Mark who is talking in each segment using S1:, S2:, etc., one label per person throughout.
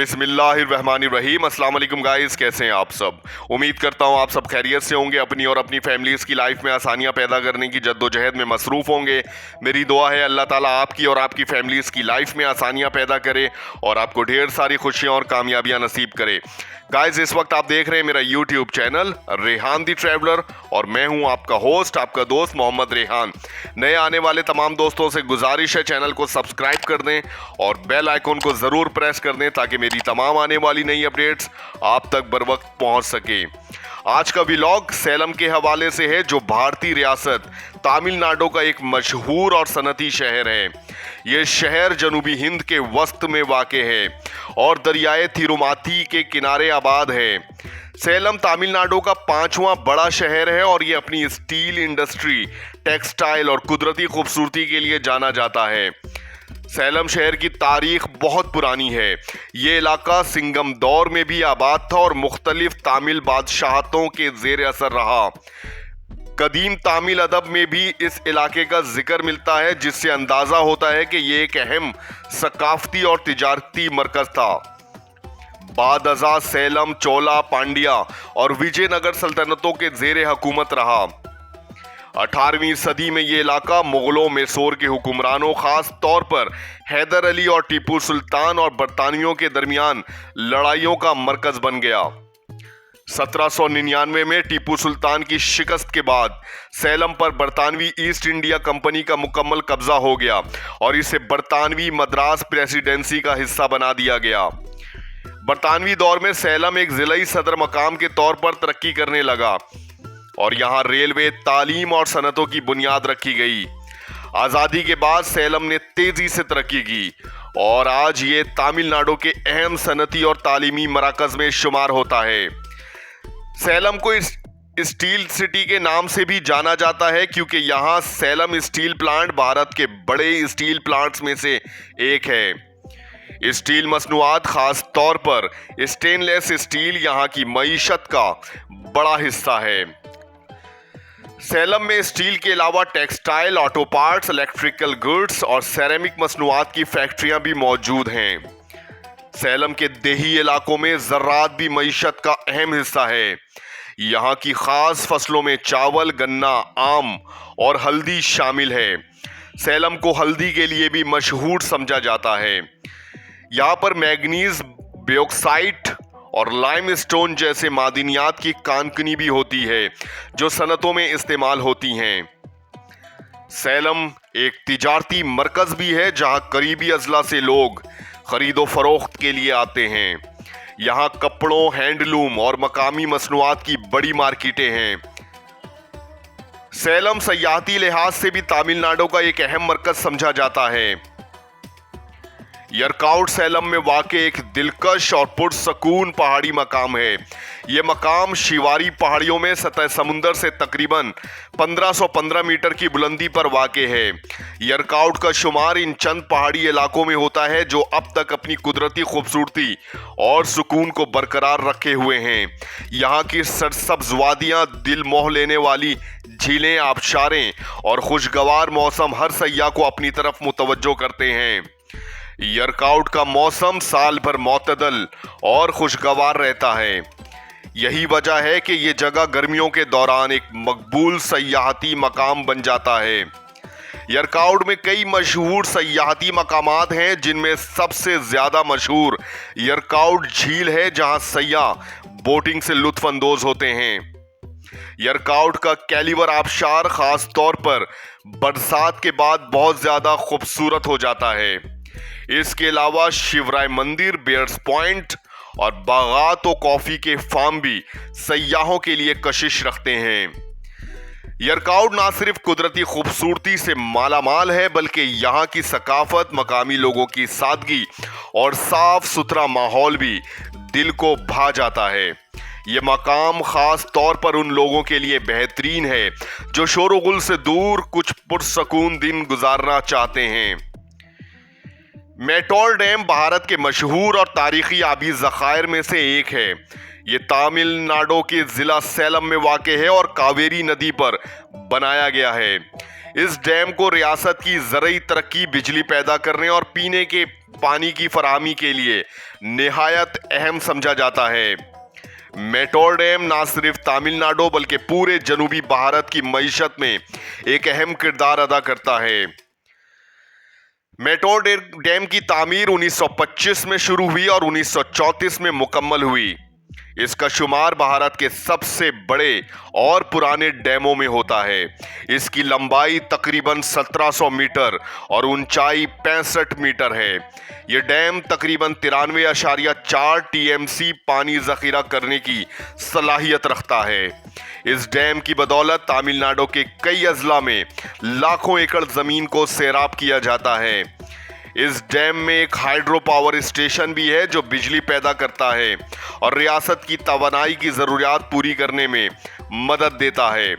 S1: बिस्मिल्लाहिर्रहमानिर्रहीम। अस्सलाम वालेकुम गाइस, कैसे हैं आप सब। उम्मीद करता हूं आप सब खैरियत से होंगे, अपनी और अपनी फैमिलीज़ की लाइफ में आसानियां पैदा करने की जद्दोजहद में मसरूफ़ होंगे। मेरी दुआ है अल्लाह ताला आपकी और आपकी फैमिलीज़ की लाइफ में आसानियां पैदा करे और आपको ढेर सारी खुशियां और कामयाबियां नसीब करे। गाइस, इस वक्त आप देख रहे हैं मेरा यूट्यूब चैनल रेहान दी ट्रैवलर और मैं हूं आपका होस्ट, आपका दोस्त मोहम्मद रेहान। नए आने वाले तमाम दोस्तों से गुजारिश है चैनल को सब्सक्राइब कर दें और बेल आइकन को ज़रूर प्रेस कर दें ताकि मेरी तमाम आने वाली नई अपडेट्स आप तक बर वक्त पहुंच सके। आज का व्लॉग सैलम के हवाले से है, जो भारतीय रियासत तमिलनाडु का एक मशहूर और सनती शहर है। ये शहर जनूबी हिंद के वस्त में वाक़े है और दरियाए तिरुमाती के किनारे आबाद है। सैलम तमिलनाडु का 5वां बड़ा शहर है और ये अपनी स्टील इंडस्ट्री, टेक्सटाइल और कुदरती खूबसूरती के लिए जाना जाता है। सैलम शहर की तारीख बहुत पुरानी है। ये इलाका सिंगम दौर में भी आबाद था और मुख्तलिफ तामिल बादशाहतों के जेर असर रहा। कदीम तामिल अदब में भी इस इलाके का जिक्र मिलता है, जिससे अंदाजा होता है कि ये एक अहम सकाफती और तिजारती मरकज था। बाद अज़ा सैलम चोला, पांड्या और विजयनगर सल्तनतों के जेर हुकूमत रहा। 18वीं सदी में ये इलाका मुगलों, मैसूर के हुक्मरानों, खास तौर पर हैदर अली और टीपू सुल्तान और बरतानियों के दरमियान लड़ाइयों का मरकज बन गया। 1799 में टीपू सुल्तान की शिकस्त के बाद सैलम पर बरतानवी ईस्ट इंडिया कंपनी का मुकम्मल कब्जा हो गया और इसे बरतानवी मद्रास प्रेसिडेंसी का हिस्सा बना दिया गया। बरतानवी दौर में सैलम एक जिलाई सदर मकाम के तौर पर तरक्की करने लगा और यहाँ रेलवे, तालीम और सनतों की बुनियाद रखी गई। आज़ादी के बाद सैलम ने तेजी से तरक्की की और आज ये तमिलनाडु के अहम सनती और तालीमी मराकज में शुमार होता है। सैलम को स्टील सिटी के नाम से भी जाना जाता है क्योंकि यहाँ सैलम स्टील प्लांट भारत के बड़े स्टील प्लांट्स में से एक है। स्टील मसनूआत, खास तौर पर स्टेनलेस स्टील, यहाँ की मईशत का बड़ा हिस्सा है। सैलम में स्टील के अलावा textile, auto parts, electrical goods और सेरेमिक मसनूआत की फैक्ट्रियां भी मौजूद हैं। सैलम के देही इलाकों में ज़राअत भी मईशत का अहम हिस्सा है। यहाँ की खास फसलों में चावल, गन्ना, आम और हल्दी शामिल है। सैलम को हल्दी के लिए भी मशहूर समझा जाता है। यहाँ पर मैग्नीज, बॉक्साइट और लाइमस्टोन जैसे मादनियात की कानकनी भी होती है जो सनतों में इस्तेमाल होती हैं। सैलम एक तिजारती मरकज भी है जहां करीबी अजला से लोग खरीदो फरोख्त के लिए आते हैं। यहाँ कपड़ों, हैंडलूम और मकामी मसनूआत की बड़ी मार्केटें हैं। सैलम सयाहती लिहाज से भी तमिलनाडु का एक अहम मरकज समझा जाता है। यरकाउड सैलम में वाक़ एक दिलकश और पुरसकून पहाड़ी मकाम है। ये मकाम शिवारी पहाड़ियों में सतह समुंदर से तकरीबन 1515 मीटर की बुलंदी पर वाक़े है। यरकाउड का शुमार इन चंद पहाड़ी इलाकों में होता है जो अब तक अपनी कुदरती खूबसूरती और सुकून को बरकरार रखे हुए हैं। यहाँ की सरसब्ज़ वादियाँ, दिल मोह लेने वाली झीलें, आबशारें और खुशगवार मौसम हर सयाह को अपनी तरफ मुतवज्जो करते हैं। यरकाउड का मौसम साल भर मोतदल और खुशगवार रहता है। यही वजह है कि ये जगह गर्मियों के दौरान एक मकबूल सयाहती मकाम बन जाता है। यरकाउड में कई मशहूर सयाहती मकामात हैं, जिनमें सबसे ज़्यादा मशहूर यरकाउड झील है जहां सयाह बोटिंग से लुत्फ अंदोज होते हैं। यरकाउड का कैलिवर आबशार खास तौर पर बरसात के बाद बहुत ज़्यादा खूबसूरत हो जाता है। इसके अलावा शिवराय मंदिर, बियर्स पॉइंट और बागात और कॉफी के फार्म भी सयाहों के लिए कशिश रखते हैं। यरकाउड ना सिर्फ कुदरती खूबसूरती से मालामाल है बल्कि यहाँ की सकाफत, मकामी लोगों की सादगी और साफ सुथरा माहौल भी दिल को भा जाता है। ये मकाम खास तौर पर उन लोगों के लिए बेहतरीन है जो शोरगुल से दूर कुछ पुरसकून दिन गुजारना चाहते हैं। मैटोर डैम भारत के मशहूर और तारीखी आबी ज़खायर में से एक है। ये तमिलनाडु के ज़िला सैलम में वाक़े है और कावेरी नदी पर बनाया गया है। इस डैम को रियासत की ज़रूरी तरक्की, बिजली पैदा करने और पीने के पानी की फराहमी के लिए निहायत अहम समझा जाता है। मेटोर डैम न सिर्फ तमिलनाडु बल्कि पूरे जनूबी भारत की मईशत में एक अहम किरदार अदा करता है। मेटोर डैम की तामीर 1925 में शुरू हुई और 1934 में मुकम्मल हुई। इसका शुमार भारत के सबसे बड़े और पुराने डैमों में होता है। इसकी लंबाई तकरीबन 1700 मीटर और ऊंचाई 65 मीटर है। यह डैम तकरीबन 93.4 टीएमसी पानी जखीरा करने की सलाहियत रखता है। इस डैम की बदौलत तमिलनाडु के कई अजला में लाखों एकड़ जमीन को सैराब किया जाता है। इस डैम में एक हाइड्रो पावर स्टेशन भी है जो बिजली पैदा करता है और रियासत की तवानाई की जरूरियात पूरी करने में मदद देता है।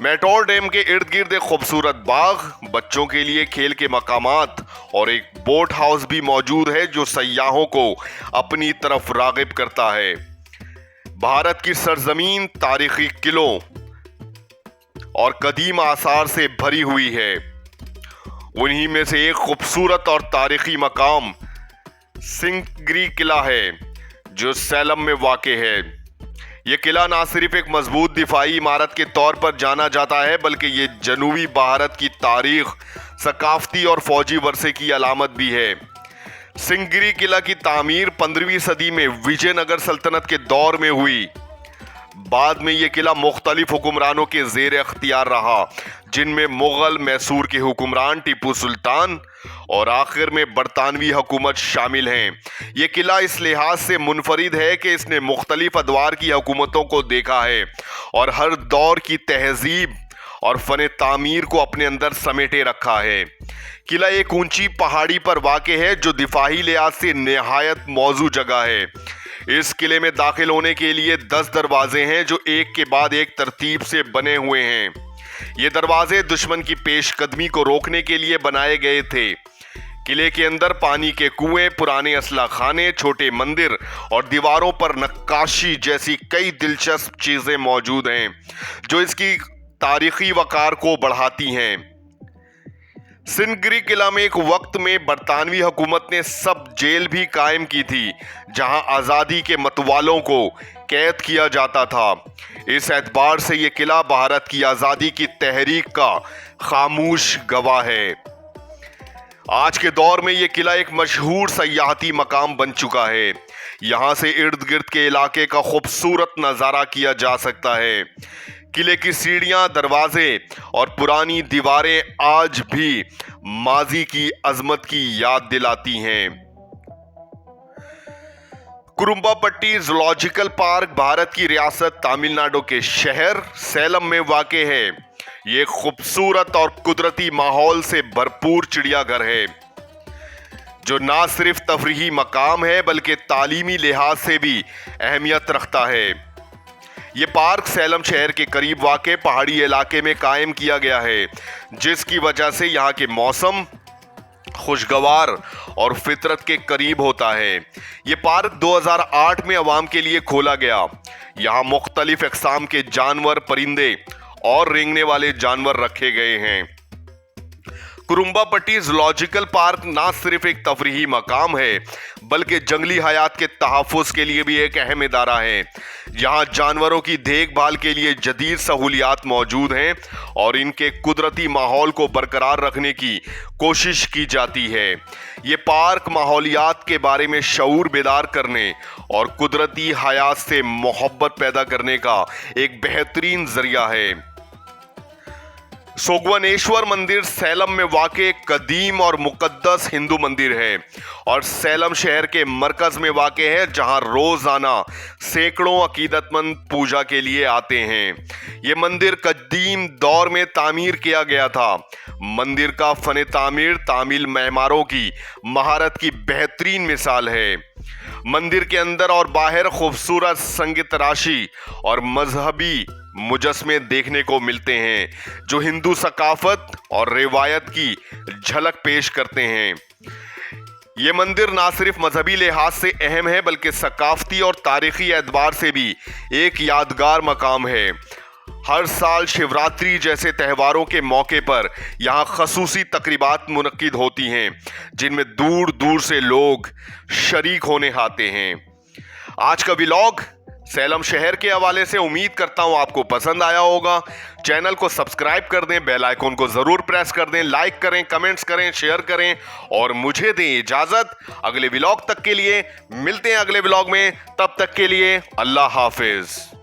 S1: मेटोर डैम के इर्द गिर्द एक खूबसूरत बाग, बच्चों के लिए खेल के मकामात और एक बोट हाउस भी मौजूद है जो सयाहों को अपनी तरफ रागिब करता है। भारत की सरजमीन तारीखी किलों और कदीम आसार से भरी हुई है। उन्हीं में से एक खूबसूरत और तारीखी मकाम सिंहगिरी किला है जो सैलम में वाक़ है। यह किला ना सिर्फ एक मजबूत दिफाई इमारत के तौर पर जाना जाता है बल्कि ये जनूबी भारत की तारीख, सकाफती और फौजी वर्से की अलामत भी है। सिंहगिरी किला की तामीर 15वीं सदी में विजयनगर सल्तनत के दौर में हुई। बाद में यह किला मुख्तलिफ हुक्मरानों के जेर अख्तियार रहा, जिनमें मुगल, मैसूर के हुक्मरान टीपू सुल्तान और आखिर में बरतानवी हुकूमत शामिल हैं। यह किला इस लिहाज से मुनफरिद है कि इसने मुख्तलिफ अदवार की हुकूमतों को देखा है और हर दौर की तहजीब और फन तामीर को अपने अंदर समेटे रखा है। किला एक ऊंची पहाड़ी पर वाक़ है जो दिफाही लिहाज से निहायत मौजू जगह है। इस किले में दाखिल होने के लिए 10 दरवाजे हैं जो एक के बाद एक तरतीब से बने हुए हैं। ये दरवाजे दुश्मन की पेशकदमी को रोकने के लिए बनाए गए थे। किले के अंदर पानी के कुएं, पुराने असला खाने, छोटे मंदिर और दीवारों पर नक्काशी जैसी कई दिलचस्प चीजें मौजूद हैं जो इसकी तारीखी वकार को बढ़ाती हैं। सिंहगिरी किला में एक वक्त में बरतानवी हुकूमत ने सब जेल भी कायम की थी जहां आज़ादी के मतवालों को कैद किया जाता था। इस एतबार से यह किला भारत की आज़ादी की तहरीक का खामोश गवाह है। आज के दौर में यह किला एक मशहूर सयाहती मकाम बन चुका है। यहाँ से इर्द गिर्द के इलाके का खूबसूरत नज़ारा किया जा सकता है। किले की सीढ़ियां, दरवाजे और पुरानी दीवारें आज भी माजी की अजमत की याद दिलाती हैं। कुरुम्बापट्टी ज़ूलॉजिकल पार्क भारत की रियासत तमिलनाडु के शहर सैलम में वाक़ है। ये खूबसूरत और कुदरती माहौल से भरपूर चिड़ियाघर है जो ना सिर्फ तफरीही मकाम है बल्कि तालीमी लिहाज से भी अहमियत रखता है। ये पार्क सैलम शहर के करीब वाक़ पहाड़ी इलाके में कायम किया गया है, जिसकी वजह से यहाँ के मौसम खुशगवार और फितरत के करीब होता है। ये पार्क 2008 में अवाम के लिए खोला गया। यहाँ मुख्तलिफ अक़साम के जानवर, परिंदे और रेंगने वाले जानवर रखे गए हैं। कुरुम्बापट्टी ज़ूलॉजिकल पार्क ना सिर्फ एक तफरीही मकाम है बल्कि जंगली हयात के तहफ़्फ़ुज़ के लिए भी एक अहम इदारा है। यहाँ जानवरों की देखभाल के लिए जदीद सहूलियात मौजूद हैं और इनके कुदरती माहौल को बरकरार रखने की कोशिश की जाती है। ये पार्क माहौलियात के बारे में शऊर बेदार करने और कुदरती हयात से मोहब्बत पैदा करने का एक बेहतरीन जरिया है। सोगवनेश्वर मंदिर सैलम में वाक़ कदीम और मुक़द्दस हिंदू मंदिर है और सैलम शहर के मरकज़ में वाक़ है जहां रोज़ाना सैकड़ों अकीदतमंद पूजा के लिए आते हैं। ये मंदिर कदीम दौर में तामीर किया गया था। मंदिर का फ़न तामीर तामिल मेहमारों की महारत की बेहतरीन मिसाल है। मंदिर के अंदर और बाहर खूबसूरत संग तराशी और मजहबी मुजस्मे देखने को मिलते हैं जो हिंदू सकाफत और रिवायत की झलक पेश करते हैं। ये मंदिर ना सिर्फ मजहबी लिहाज से अहम है बल्कि सकाफती और तारीखी एतबार से भी एक यादगार मकाम है। हर साल शिवरात्रि जैसे त्योहारों के मौके पर यहाँ खसूसी तकरीबात मुनक्किद होती हैं जिनमें दूर दूर से लोग शरीक होने आते हैं। आज का व्लॉग सैलम शहर के हवाले से उम्मीद करता हूं आपको पसंद आया होगा। चैनल को सब्सक्राइब कर दें, बेल आइकन को जरूर प्रेस कर दें, लाइक करें, कमेंट्स करें, शेयर करें और मुझे दें इजाजत। अगले व्लॉग तक के लिए मिलते हैं अगले व्लॉग में, तब तक के लिए अल्लाह हाफिज।